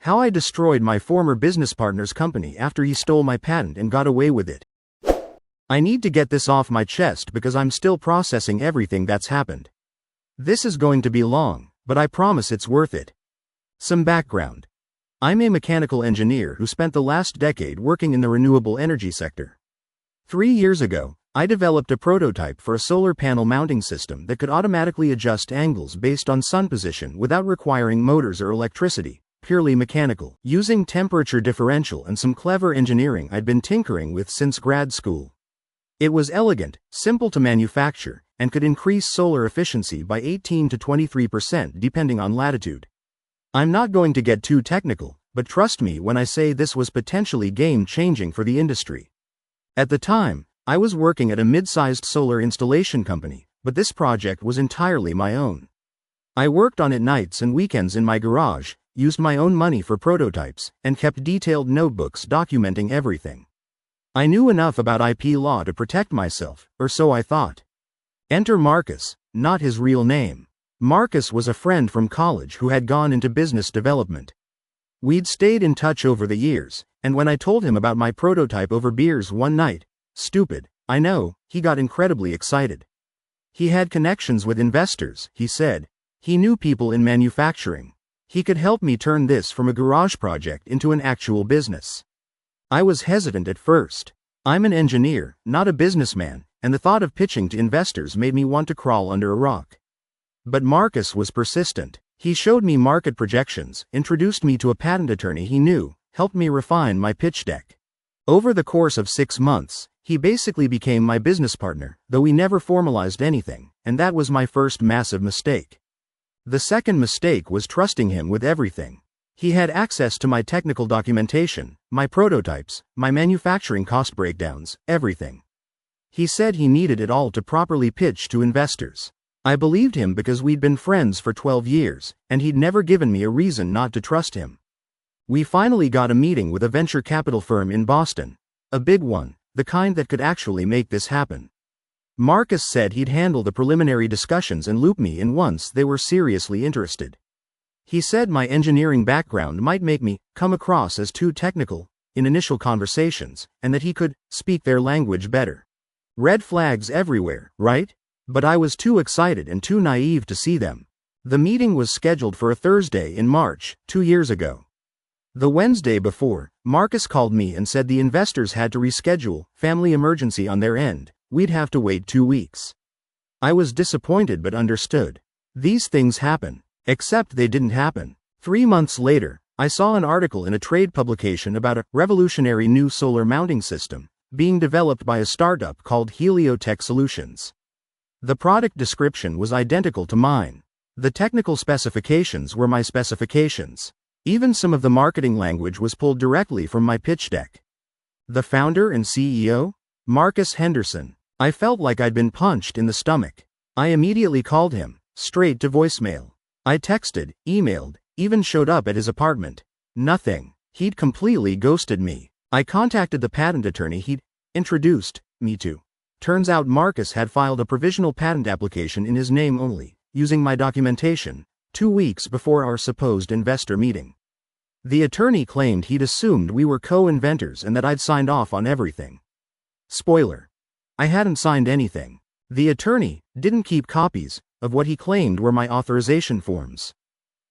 How I destroyed my former business partner's company after he stole my patent and got away with it. I need to get this off my chest because I'm still processing everything that's happened. This is going to be long, but I promise it's worth it. Some background. I'm a mechanical engineer who spent the last decade working in the renewable energy sector. 3 years ago, I developed a prototype for a solar panel mounting system that could automatically adjust angles based on sun position without requiring motors or electricity, purely mechanical, using temperature differential and some clever engineering I'd been tinkering with since grad school. It was elegant, simple to manufacture, and could increase solar efficiency by 18 to 23% depending on latitude. I'm not going to get too technical, but trust me when I say this was potentially game-changing for the industry. At the time, I was working at a mid-sized solar installation company, but this project was entirely my own. I worked on it nights and weekends in my garage, used my own money for prototypes, and kept detailed notebooks documenting everything. I knew enough about IP law to protect myself, or so I thought. Enter Marcus, not his real name. Marcus was a friend from college who had gone into business development. We'd stayed in touch over the years, and when I told him about my prototype over beers one night, stupid, I know, he got incredibly excited. He had connections with investors, he said. He knew people in manufacturing. He could help me turn this from a garage project into an actual business. I was hesitant at first. I'm an engineer, not a businessman, and the thought of pitching to investors made me want to crawl under a rock. But Marcus was persistent. He showed me market projections, introduced me to a patent attorney he knew, helped me refine my pitch deck. Over the course of 6 months, he basically became my business partner, though we never formalized anything, and that was my first massive mistake. The second mistake was trusting him with everything. He had access to my technical documentation, my prototypes, my manufacturing cost breakdowns, everything. He said he needed it all to properly pitch to investors. I believed him because we'd been friends for 12 years, and he'd never given me a reason not to trust him. We finally got a meeting with a venture capital firm in Boston. A big one, the kind that could actually make this happen. Marcus said he'd handle the preliminary discussions and loop me in once they were seriously interested. He said my engineering background might make me come across as too technical in initial conversations, and that he could speak their language better. Red flags everywhere, right? But I was too excited and too naive to see them. The meeting was scheduled for a Thursday in March, 2 years ago. The Wednesday before, Marcus called me and said the investors had to reschedule, family emergency on their end, we'd have to wait 2 weeks. I was disappointed but understood. These things happen. Except they didn't happen. 3 months later, I saw an article in a trade publication about a revolutionary new solar mounting system being developed by a startup called Heliotech Solutions. The product description was identical to mine. The technical specifications were my specifications. Even some of the marketing language was pulled directly from my pitch deck. The founder and CEO? Marcus Henderson. I felt like I'd been punched in the stomach. I immediately called him, straight to voicemail. I texted, emailed, even showed up at his apartment. Nothing. He'd completely ghosted me. I contacted the patent attorney he'd introduced me to. Turns out Marcus had filed a provisional patent application in his name only, using my documentation, 2 weeks before our supposed investor meeting. The attorney claimed he'd assumed we were co-inventors and that I'd signed off on everything. Spoiler. I hadn't signed anything. The attorney didn't keep copies of what he claimed were my authorization forms.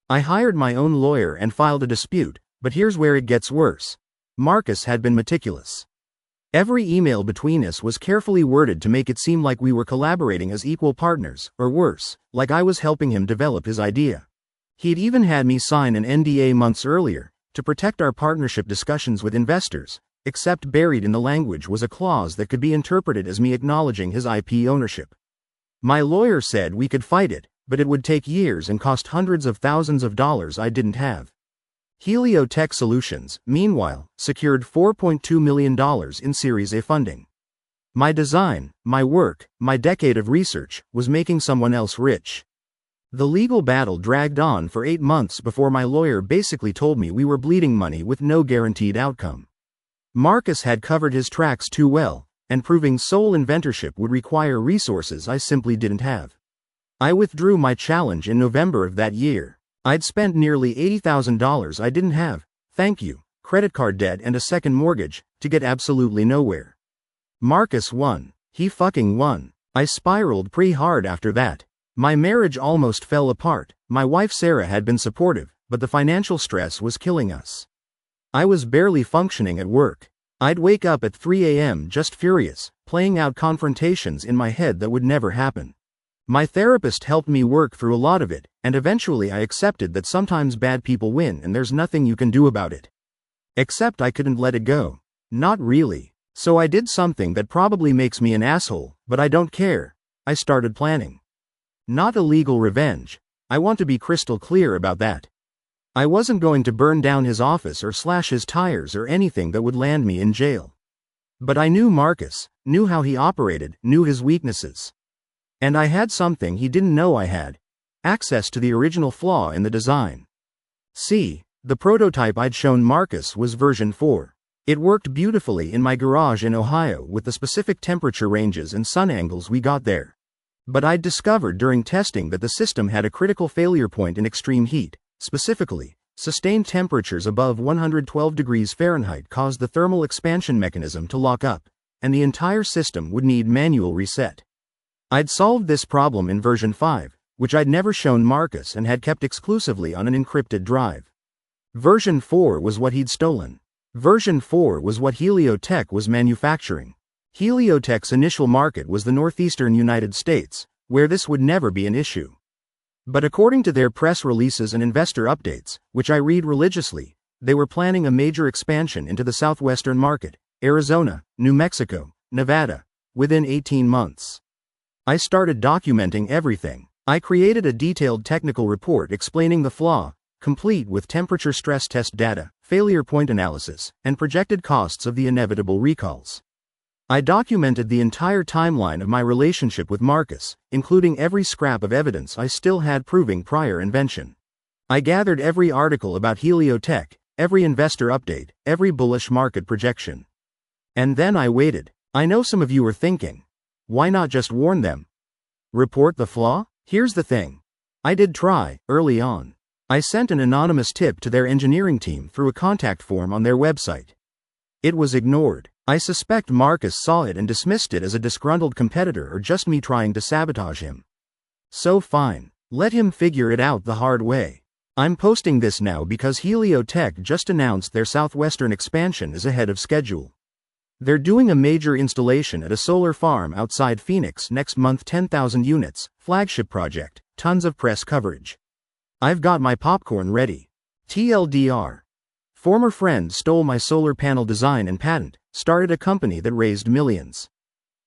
I hired my own lawyer and filed a dispute, but here's where it gets worse. Marcus had been meticulous. Every email between us was carefully worded to make it seem like we were collaborating as equal partners, or worse, like I was helping him develop his idea. He'd even had me sign an NDA months earlier, to protect our partnership discussions with investors, except buried in the language was a clause that could be interpreted as me acknowledging his IP ownership. My lawyer said we could fight it, but it would take years and cost hundreds of thousands of dollars I didn't have. Heliotech Solutions, meanwhile, secured $4.2 million in Series A funding. My design, my work, my decade of research, was making someone else rich. The legal battle dragged on for 8 months before my lawyer basically told me we were bleeding money with no guaranteed outcome. Marcus had covered his tracks too well, and proving sole inventorship would require resources I simply didn't have. I withdrew my challenge in November of that year. I'd spent nearly $80,000 I didn't have, thank you, credit card debt and a second mortgage, to get absolutely nowhere. Marcus won. He fucking won. I spiraled pretty hard after that. My marriage almost fell apart. My wife Sarah had been supportive, but the financial stress was killing us. I was barely functioning at work. I'd wake up at 3 a.m. just furious, playing out confrontations in my head that would never happen. My therapist helped me work through a lot of it, and eventually I accepted that sometimes bad people win and there's nothing you can do about it. Except I couldn't let it go. Not really. So I did something that probably makes me an asshole, but I don't care. I started planning. Not illegal revenge. I want to be crystal clear about that. I wasn't going to burn down his office or slash his tires or anything that would land me in jail. But I knew Marcus, knew how he operated, knew his weaknesses. And I had something he didn't know I had. Access to the original flaw in the design. See, the prototype I'd shown Marcus was version 4. It worked beautifully in my garage in Ohio with the specific temperature ranges and sun angles we got there. But I'd discovered during testing that the system had a critical failure point in extreme heat. Specifically, sustained temperatures above 112 degrees Fahrenheit caused the thermal expansion mechanism to lock up, and the entire system would need manual reset. I'd solved this problem in version 5, which I'd never shown Marcus and had kept exclusively on an encrypted drive. Version 4 was what he'd stolen. Version 4 was what Heliotech was manufacturing. Heliotech's initial market was the northeastern United States, where this would never be an issue. But according to their press releases and investor updates, which I read religiously, they were planning a major expansion into the southwestern market, Arizona, New Mexico, Nevada, within 18 months. I started documenting everything. I created a detailed technical report explaining the flaw, complete with temperature stress test data, failure point analysis, and projected costs of the inevitable recalls. I documented the entire timeline of my relationship with Marcus, including every scrap of evidence I still had proving prior invention. I gathered every article about Heliotech, every investor update, every bullish market projection. And then I waited. I know some of you are thinking, why not just warn them? Report the flaw? Here's the thing. I did try, early on. I sent an anonymous tip to their engineering team through a contact form on their website. It was ignored. I suspect Marcus saw it and dismissed it as a disgruntled competitor or just me trying to sabotage him. So fine. Let him figure it out the hard way. I'm posting this now because Heliotech just announced their southwestern expansion is ahead of schedule. They're doing a major installation at a solar farm outside Phoenix next month, 10,000 units, flagship project, tons of press coverage. I've got my popcorn ready. TLDR. Former friend stole my solar panel design and patent, started a company that raised millions.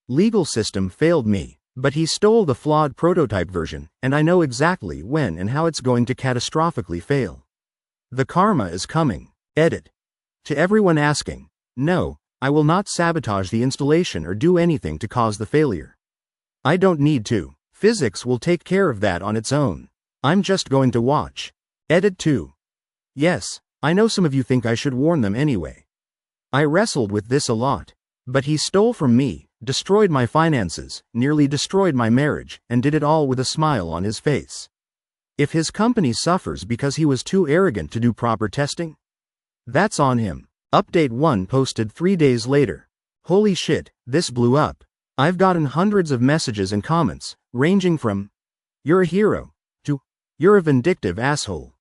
Legal system failed me, but he stole the flawed prototype version, and I know exactly when and how it's going to catastrophically fail. The karma is coming. Edit. To everyone asking, no, I will not sabotage the installation or do anything to cause the failure. I don't need to. Physics will take care of that on its own. I'm just going to watch. Edit 2. Yes, I know some of you think I should warn them anyway. I wrestled with this a lot. But he stole from me, destroyed my finances, nearly destroyed my marriage, and did it all with a smile on his face. If his company suffers because he was too arrogant to do proper testing, that's on him. Update 1 posted 3 days later. Holy shit, this blew up. I've gotten hundreds of messages and comments, ranging from, "You're a hero," to, "You're a vindictive asshole."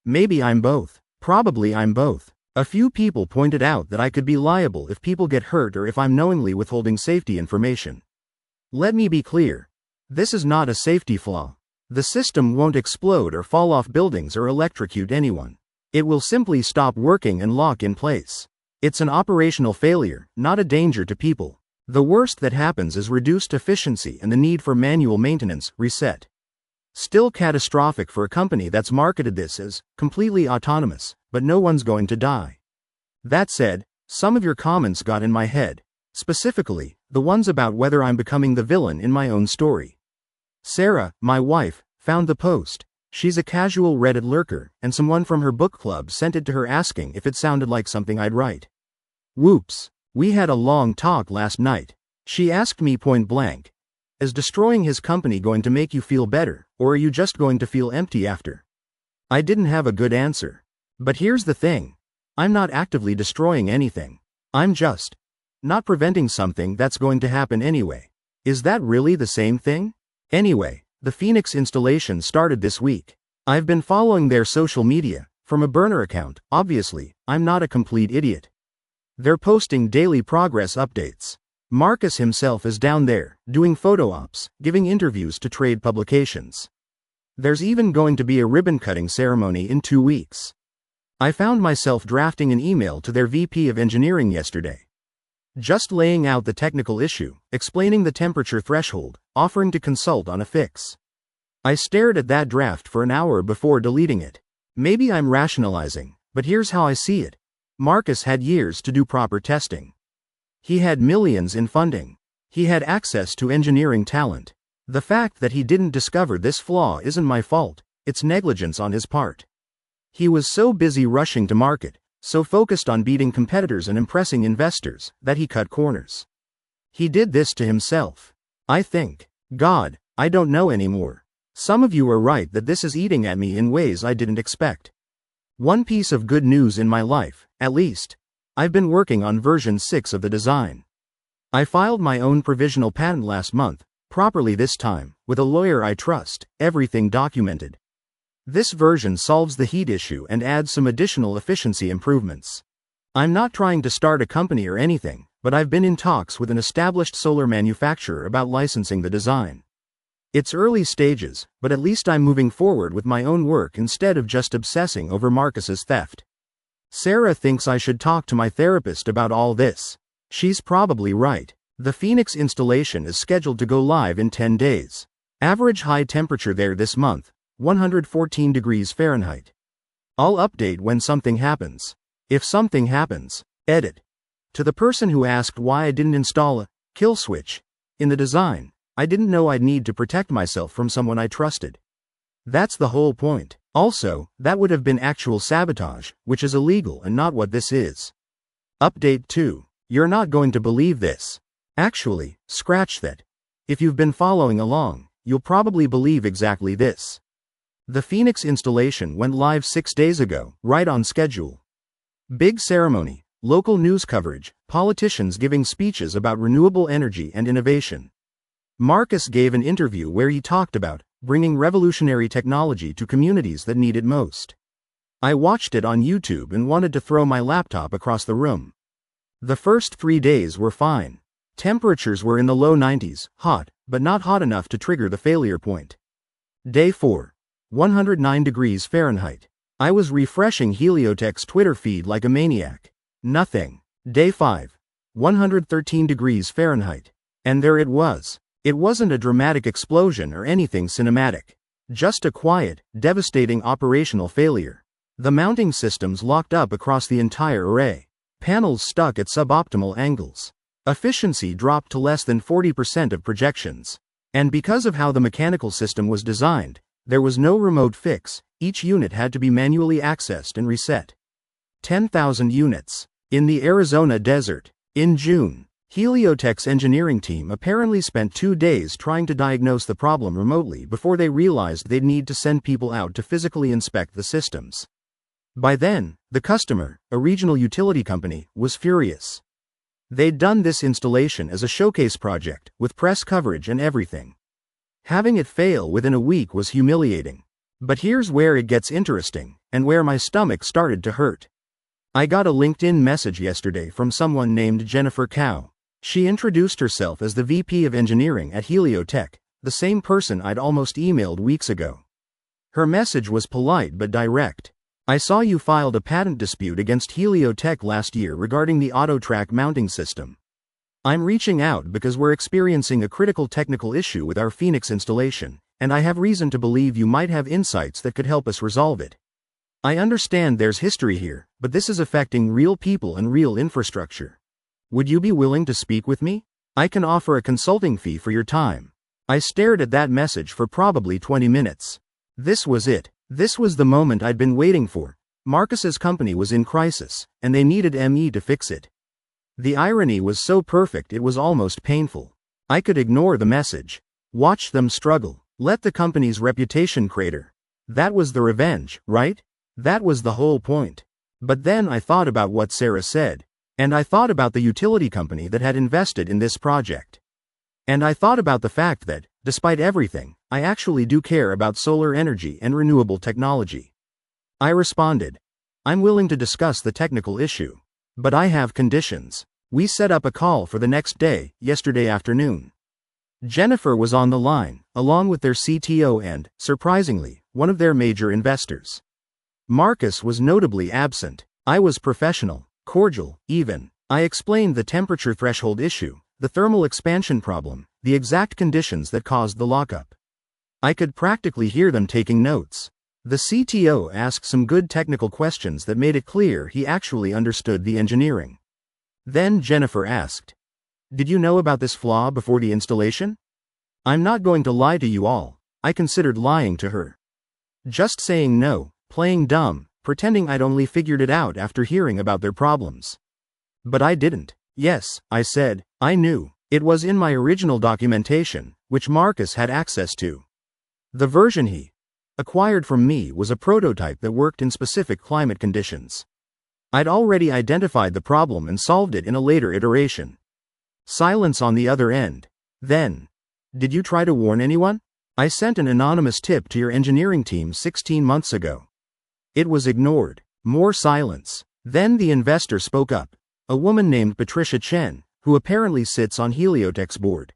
Maybe I'm both. Probably I'm both. A few people pointed out that I could be liable if people get hurt or if I'm knowingly withholding safety information. Let me be clear. This is not a safety flaw. The system won't explode or fall off buildings or electrocute anyone. It will simply stop working and lock in place. It's an operational failure, not a danger to people. The worst that happens is reduced efficiency and the need for manual maintenance, reset. Still catastrophic for a company that's marketed this as completely autonomous, but no one's going to die. That said, some of your comments got in my head. Specifically, the ones about whether I'm becoming the villain in my own story. Sarah, my wife, found the post. She's a casual Reddit lurker, and someone from her book club sent it to her asking if it sounded like something I'd write. Whoops. We had a long talk last night. She asked me point blank, is destroying his company going to make you feel better, or are you just going to feel empty after? I didn't have a good answer. But here's the thing. I'm not actively destroying anything. I'm just not preventing something that's going to happen anyway. Is that really the same thing? Anyway, the Phoenix installation started this week. I've been following their social media, from a burner account. Obviously, I'm not a complete idiot. They're posting daily progress updates. Marcus himself is down there, doing photo ops, giving interviews to trade publications. There's even going to be a ribbon-cutting ceremony in 2 weeks. I found myself drafting an email to their VP of engineering yesterday. Just laying out the technical issue, explaining the temperature threshold, offering to consult on a fix. I stared at that draft for an hour before deleting it. Maybe I'm rationalizing, but here's how I see it. Marcus had years to do proper testing. He had millions in funding. He had access to engineering talent. The fact that he didn't discover this flaw isn't my fault, it's negligence on his part. He was so busy rushing to market, so focused on beating competitors and impressing investors, that he cut corners. He did this to himself. I think. God, I don't know anymore. Some of you are right that this is eating at me in ways I didn't expect. One piece of good news in my life, at least. I've been working on version 6 of the design. I filed my own provisional patent last month, properly this time, with a lawyer I trust, everything documented. This version solves the heat issue and adds some additional efficiency improvements. I'm not trying to start a company or anything, but I've been in talks with an established solar manufacturer about licensing the design. It's early stages, but at least I'm moving forward with my own work instead of just obsessing over Marcus's theft. Sarah thinks I should talk to my therapist about all this. She's probably right. The Phoenix installation is scheduled to go live in 10 days. Average high temperature there this month, 114 degrees Fahrenheit. I'll update when something happens. If something happens, edit. To the person who asked why I didn't install a kill switch in the design, I didn't know I'd need to protect myself from someone I trusted. That's the whole point. Also, that would have been actual sabotage, which is illegal and not what this is. Update 2. You're not going to believe this. Actually, scratch that. If you've been following along, you'll probably believe exactly this. The Phoenix installation went live 6 days ago, right on schedule. Big ceremony, local news coverage, politicians giving speeches about renewable energy and innovation. Marcus gave an interview where he talked about bringing revolutionary technology to communities that need it most. I watched it on YouTube and wanted to throw my laptop across the room. The first 3 days were fine. Temperatures were in the low 90s, hot, but not hot enough to trigger the failure point. Day 4. 109 degrees Fahrenheit. I was refreshing Heliotech's Twitter feed like a maniac. Nothing. Day 5. 113 degrees Fahrenheit. And there it was. It wasn't a dramatic explosion or anything cinematic. Just a quiet, devastating operational failure. The mounting systems locked up across the entire array. Panels stuck at suboptimal angles. Efficiency dropped to less than 40% of projections. And because of how the mechanical system was designed, there was no remote fix. Each unit had to be manually accessed and reset. 10,000 units. In the Arizona desert. In June, Heliotech's engineering team apparently spent 2 days trying to diagnose the problem remotely before they realized they'd need to send people out to physically inspect the systems. By then, the customer, a regional utility company, was furious. They'd done this installation as a showcase project, with press coverage and everything. Having it fail within a week was humiliating. But here's where it gets interesting, and where my stomach started to hurt. I got a LinkedIn message yesterday from someone named Jennifer Cow. She introduced herself as the VP of Engineering at Heliotech, the same person I'd almost emailed weeks ago. Her message was polite but direct. I saw you filed a patent dispute against Heliotech last year regarding the AutoTrack mounting system. I'm reaching out because we're experiencing a critical technical issue with our Phoenix installation, and I have reason to believe you might have insights that could help us resolve it. I understand there's history here, but this is affecting real people and real infrastructure. Would you be willing to speak with me? I can offer a consulting fee for your time. I stared at that message for probably 20 minutes. This was it. This was the moment I'd been waiting for. Marcus's company was in crisis, and they needed ME to fix it. The irony was so perfect it was almost painful. I could ignore the message. Watch them struggle. Let the company's reputation crater. That was the revenge, right? That was the whole point. But then I thought about what Sarah said. And I thought about the utility company that had invested in this project. And I thought about the fact that, despite everything, I actually do care about solar energy and renewable technology. I responded, I'm willing to discuss the technical issue. But I have conditions. We set up a call for the next day, yesterday afternoon. Jennifer was on the line, along with their CTO and, surprisingly, one of their major investors. Marcus was notably absent. I was professional, cordial, even. I explained the temperature threshold issue, the thermal expansion problem, the exact conditions that caused the lockup. I could practically hear them taking notes. The CTO asked some good technical questions that made it clear he actually understood the engineering. Then Jennifer asked, Did you know about this flaw before the installation? I'm not going to lie to you all. I considered lying to her. Just saying no, playing dumb, pretending I'd only figured it out after hearing about their problems. But I didn't. Yes, I said, I knew. It was in my original documentation, which Marcus had access to. The version he acquired from me was a prototype that worked in specific climate conditions. I'd already identified the problem and solved it in a later iteration. Silence on the other end. Then, did you try to warn anyone? I sent an anonymous tip to your engineering team 16 months ago. It was ignored. More silence. Then the investor spoke up. A woman named Patricia Chen, who apparently sits on Heliotech's board.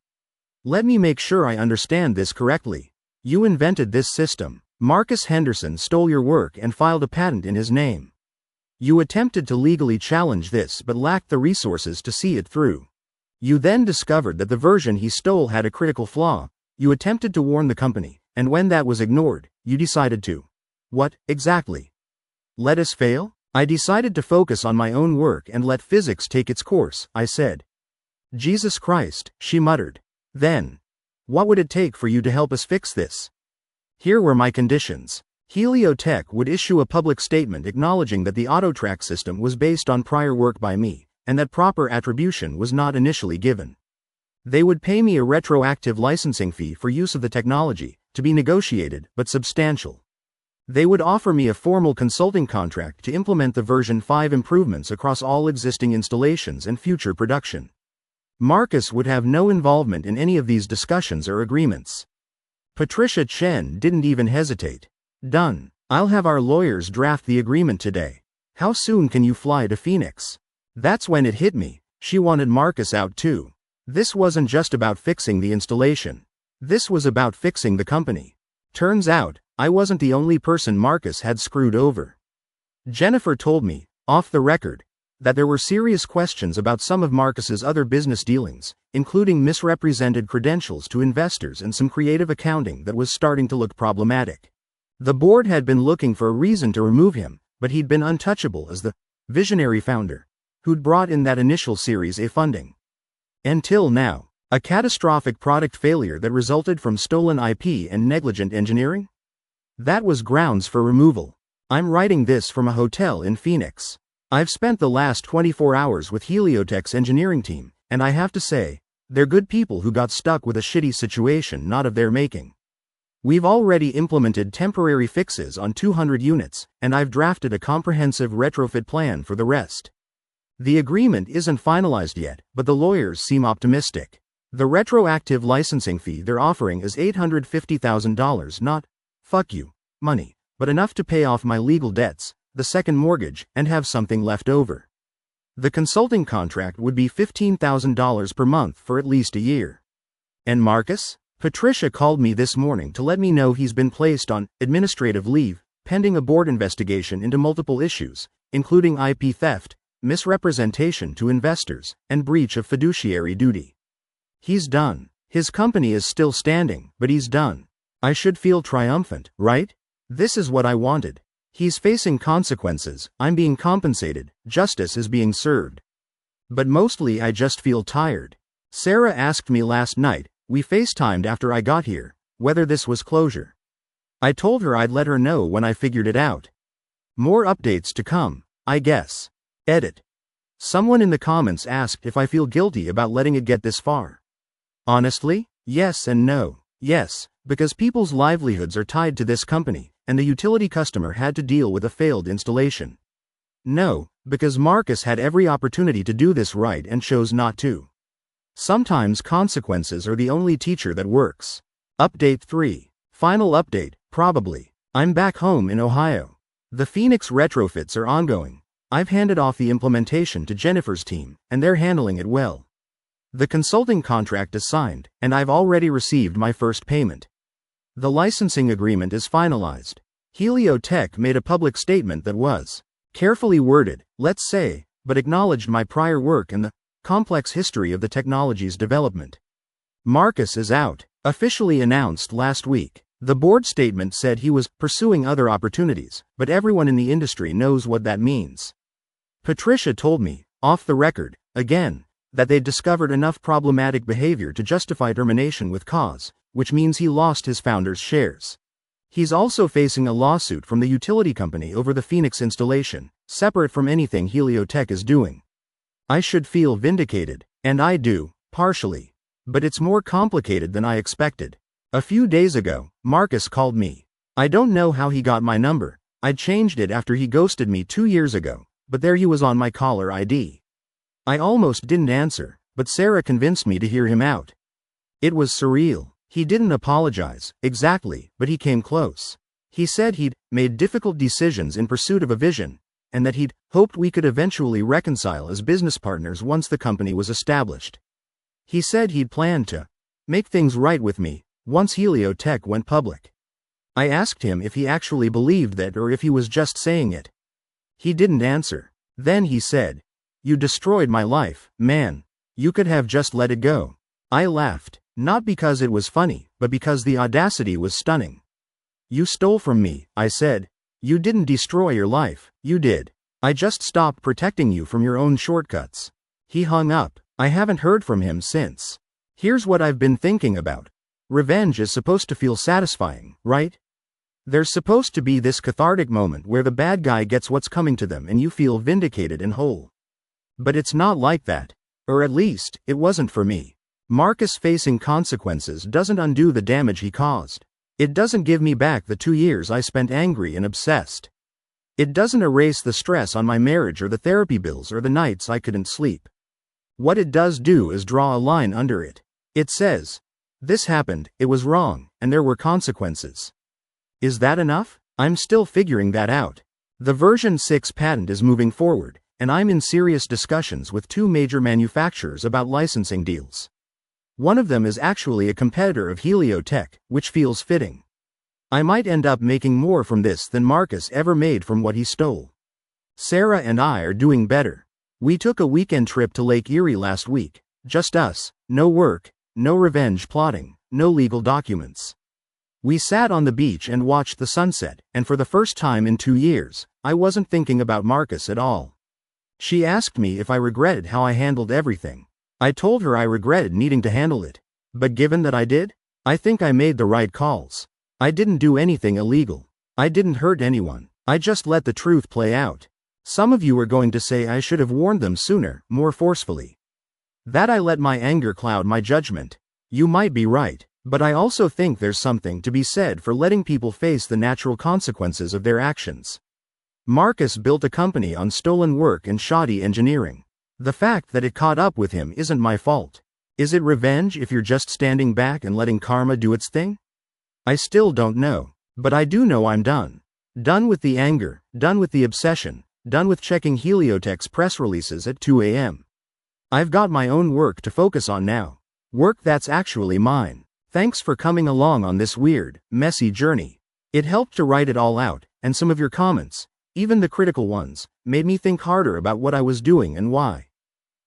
Let me make sure I understand this correctly. You invented this system. Marcus Henderson stole your work and filed a patent in his name. You attempted to legally challenge this but lacked the resources to see it through. You then discovered that the version he stole had a critical flaw. You attempted to warn the company, and when that was ignored, you decided to. What, exactly? Let us fail? I decided to focus on my own work and let physics take its course, I said. Jesus Christ, she muttered. Then, what would it take for you to help us fix this? Here were my conditions. Heliotech would issue a public statement acknowledging that the AutoTrack system was based on prior work by me, and that proper attribution was not initially given. They would pay me a retroactive licensing fee for use of the technology, to be negotiated, but substantial. They would offer me a formal consulting contract to implement the version 5 improvements across all existing installations and future production. Marcus would have no involvement in any of these discussions or agreements. Patricia Chen didn't even hesitate. Done. I'll have our lawyers draft the agreement today. How soon can you fly to Phoenix? That's when it hit me. She wanted Marcus out too. This wasn't just about fixing the installation. This was about fixing the company. Turns out, I wasn't the only person Marcus had screwed over. Jennifer told me, off the record, that there were serious questions about some of Marcus's other business dealings, including misrepresented credentials to investors and some creative accounting that was starting to look problematic. The board had been looking for a reason to remove him, but he'd been untouchable as the visionary founder who'd brought in that initial Series A funding. Until now, a catastrophic product failure that resulted from stolen IP and negligent engineering? That was grounds for removal. I'm writing this from a hotel in Phoenix. I've spent the last 24 hours with Heliotech's engineering team, and I have to say, they're good people who got stuck with a shitty situation not of their making. We've already implemented temporary fixes on 200 units, and I've drafted a comprehensive retrofit plan for the rest. The agreement isn't finalized yet, but the lawyers seem optimistic. The retroactive licensing fee they're offering is $850,000, not, fuck you, money, but enough to pay off my legal debts, the second mortgage, and have something left over. The consulting contract would be $15,000 per month for at least a year. And Marcus? Patricia called me this morning to let me know he's been placed on administrative leave, pending a board investigation into multiple issues, including IP theft, misrepresentation to investors, and breach of fiduciary duty. He's done. His company is still standing, but he's done. I should feel triumphant, right? This is what I wanted. He's facing consequences, I'm being compensated, justice is being served. But mostly I just feel tired. Sarah asked me last night, we FaceTimed after I got here, whether this was closure. I told her I'd let her know when I figured it out. More updates to come, I guess. Edit. Someone in the comments asked if I feel guilty about letting it get this far. Honestly, yes and no. Yes, because people's livelihoods are tied to this company, and the utility customer had to deal with a failed installation. No, because Marcus had every opportunity to do this right and chose not to. Sometimes consequences are the only teacher that works. Update 3. Final update, probably. I'm back home in Ohio. The Phoenix retrofits are ongoing. I've handed off the implementation to Jennifer's team, and they're handling it well. The consulting contract is signed, and I've already received my first payment. The licensing agreement is finalized. Heliotech made a public statement that was carefully worded, let's say, but acknowledged my prior work and the complex history of the technology's development. Marcus is out, officially announced last week. The board statement said he was pursuing other opportunities, but everyone in the industry knows what that means. Patricia told me, off the record, again, that they'd discovered enough problematic behavior to justify termination with cause, which means he lost his founder's shares. He's also facing a lawsuit from the utility company over the Phoenix installation, separate from anything Heliotech is doing. I should feel vindicated, and I do, partially. But it's more complicated than I expected. A few days ago, Marcus called me. I don't know how he got my number. I'd changed it after he ghosted me 2 years ago, but there he was on my caller ID. I almost didn't answer, but Sarah convinced me to hear him out. It was surreal. He didn't apologize, exactly, but he came close. He said he'd made difficult decisions in pursuit of a vision, and that he'd hoped we could eventually reconcile as business partners once the company was established. He said he'd planned to make things right with me once Heliotech went public. I asked him if he actually believed that or if he was just saying it. He didn't answer. Then he said, "You destroyed my life, man. You could have just let it go." I laughed, not because it was funny, but because the audacity was stunning. "You stole from me," I said. "You didn't destroy your life, you did. I just stopped protecting you from your own shortcuts." He hung up. I haven't heard from him since. Here's what I've been thinking about. Revenge is supposed to feel satisfying, right? There's supposed to be this cathartic moment where the bad guy gets what's coming to them and you feel vindicated and whole. But it's not like that. Or at least, it wasn't for me. Marcus facing consequences doesn't undo the damage he caused. It doesn't give me back the 2 years I spent angry and obsessed. It doesn't erase the stress on my marriage or the therapy bills or the nights I couldn't sleep. What it does do is draw a line under it. It says, this happened, it was wrong, and there were consequences. Is that enough? I'm still figuring that out. The version 6 patent is moving forward, and I'm in serious discussions with 2 major manufacturers about licensing deals. One of them is actually a competitor of Heliotech, which feels fitting. I might end up making more from this than Marcus ever made from what he stole. Sarah and I are doing better. We took a weekend trip to Lake Erie last week. Just us, no work, no revenge plotting, no legal documents. We sat on the beach and watched the sunset, and for the first time in 2 years, I wasn't thinking about Marcus at all. She asked me if I regretted how I handled everything. I told her I regretted needing to handle it. But given that I did, I think I made the right calls. I didn't do anything illegal. I didn't hurt anyone. I just let the truth play out. Some of you are going to say I should have warned them sooner, more forcefully. That I let my anger cloud my judgment. You might be right, but I also think there's something to be said for letting people face the natural consequences of their actions. Marcus built a company on stolen work and shoddy engineering. The fact that it caught up with him isn't my fault. Is it revenge if you're just standing back and letting karma do its thing? I still don't know, but I do know I'm done. Done with the anger, done with the obsession, done with checking Heliotech's press releases at 2 a.m. I've got my own work to focus on now. Work that's actually mine. Thanks for coming along on this weird, messy journey. It helped to write it all out, and some of your comments, even the critical ones, made me think harder about what I was doing and why.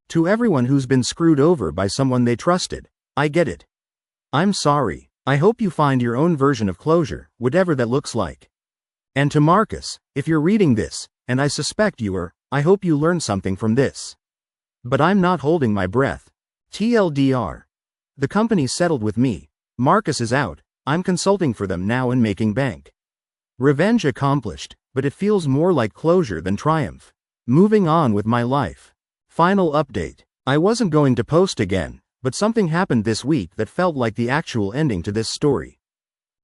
To everyone who's been screwed over by someone they trusted, I get it. I'm sorry. I hope you find your own version of closure, whatever that looks like. And to Marcus, if you're reading this, and I suspect you are, I hope you learned something from this. But I'm not holding my breath. TLDR. The company settled with me. Marcus is out. I'm consulting for them now and making bank. Revenge accomplished, but it feels more like closure than triumph. Moving on with my life. Final update. I wasn't going to post again, but something happened this week that felt like the actual ending to this story.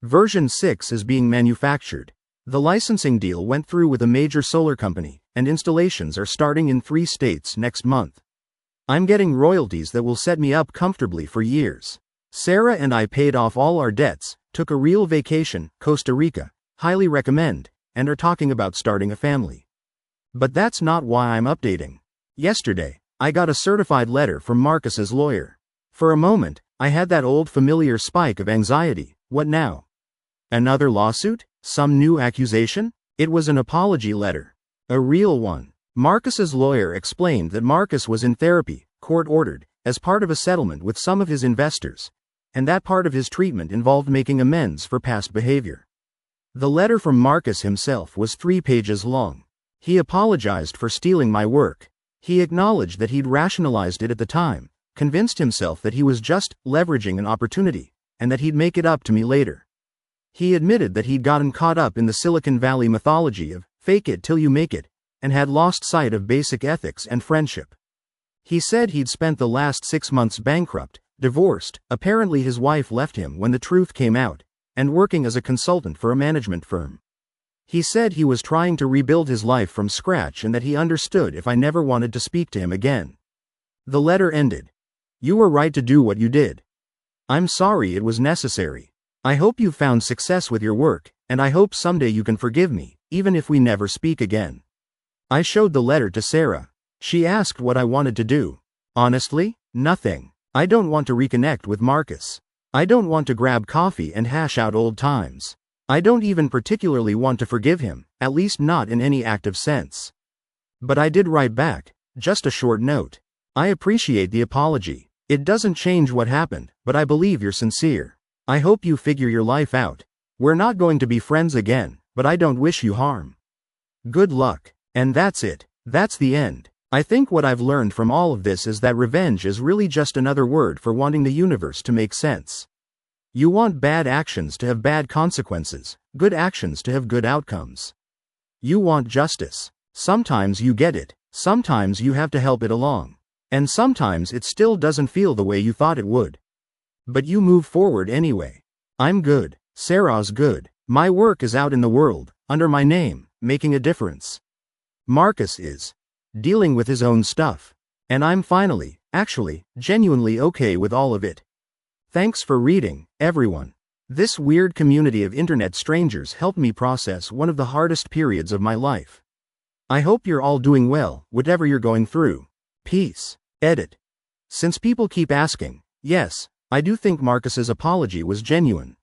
Version 6 is being manufactured. The licensing deal went through with a major solar company, and installations are starting in 3 states next month. I'm getting royalties that will set me up comfortably for years. Sarah and I paid off all our debts, took a real vacation, Costa Rica, highly recommend, and are talking about starting a family. But that's not why I'm updating. Yesterday, I got a certified letter from Marcus's lawyer. For a moment, I had that old familiar spike of anxiety. What now? Another lawsuit? Some new accusation? It was an apology letter. A real one. Marcus's lawyer explained that Marcus was in therapy, court-ordered, as part of a settlement with some of his investors, and that part of his treatment involved making amends for past behavior. The letter from Marcus himself was 3 pages long. He apologized for stealing my work. He acknowledged that he'd rationalized it at the time, convinced himself that he was just leveraging an opportunity, and that he'd make it up to me later. He admitted that he'd gotten caught up in the Silicon Valley mythology of fake it till you make it, and had lost sight of basic ethics and friendship. He said he'd spent the last 6 months bankrupt, divorced, apparently his wife left him when the truth came out, and working as a consultant for a management firm. He said he was trying to rebuild his life from scratch and that he understood if I never wanted to speak to him again. The letter ended. You were right to do what you did. I'm sorry it was necessary. I hope you found success with your work, and I hope someday you can forgive me, even if we never speak again. I showed the letter to Sarah. She asked what I wanted to do. Honestly, nothing. I don't want to reconnect with Marcus. I don't want to grab coffee and hash out old times. I don't even particularly want to forgive him, at least not in any active sense. But I did write back, just a short note. I appreciate the apology. It doesn't change what happened, but I believe you're sincere. I hope you figure your life out. We're not going to be friends again, but I don't wish you harm. Good luck. And that's it. That's the end. I think what I've learned from all of this is that revenge is really just another word for wanting the universe to make sense. You want bad actions to have bad consequences, good actions to have good outcomes. You want justice. Sometimes you get it, sometimes you have to help it along, and sometimes it still doesn't feel the way you thought it would. But you move forward anyway. I'm good. Sarah's good. My work is out in the world, under my name, making a difference. Marcus is dealing with his own stuff. And I'm finally, actually, genuinely okay with all of it. Thanks for reading, everyone. This weird community of internet strangers helped me process one of the hardest periods of my life. I hope you're all doing well, whatever you're going through. Peace. Edit. Since people keep asking, yes, I do think Marcus's apology was genuine.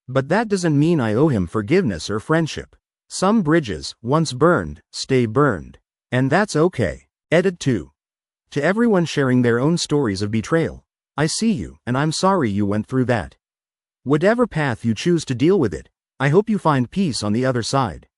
But that doesn't mean I owe him forgiveness or friendship. Some bridges, once burned, stay burned. And that's okay. Edit 2. To everyone sharing their own stories of betrayal, I see you, and I'm sorry you went through that. Whatever path you choose to deal with it, I hope you find peace on the other side.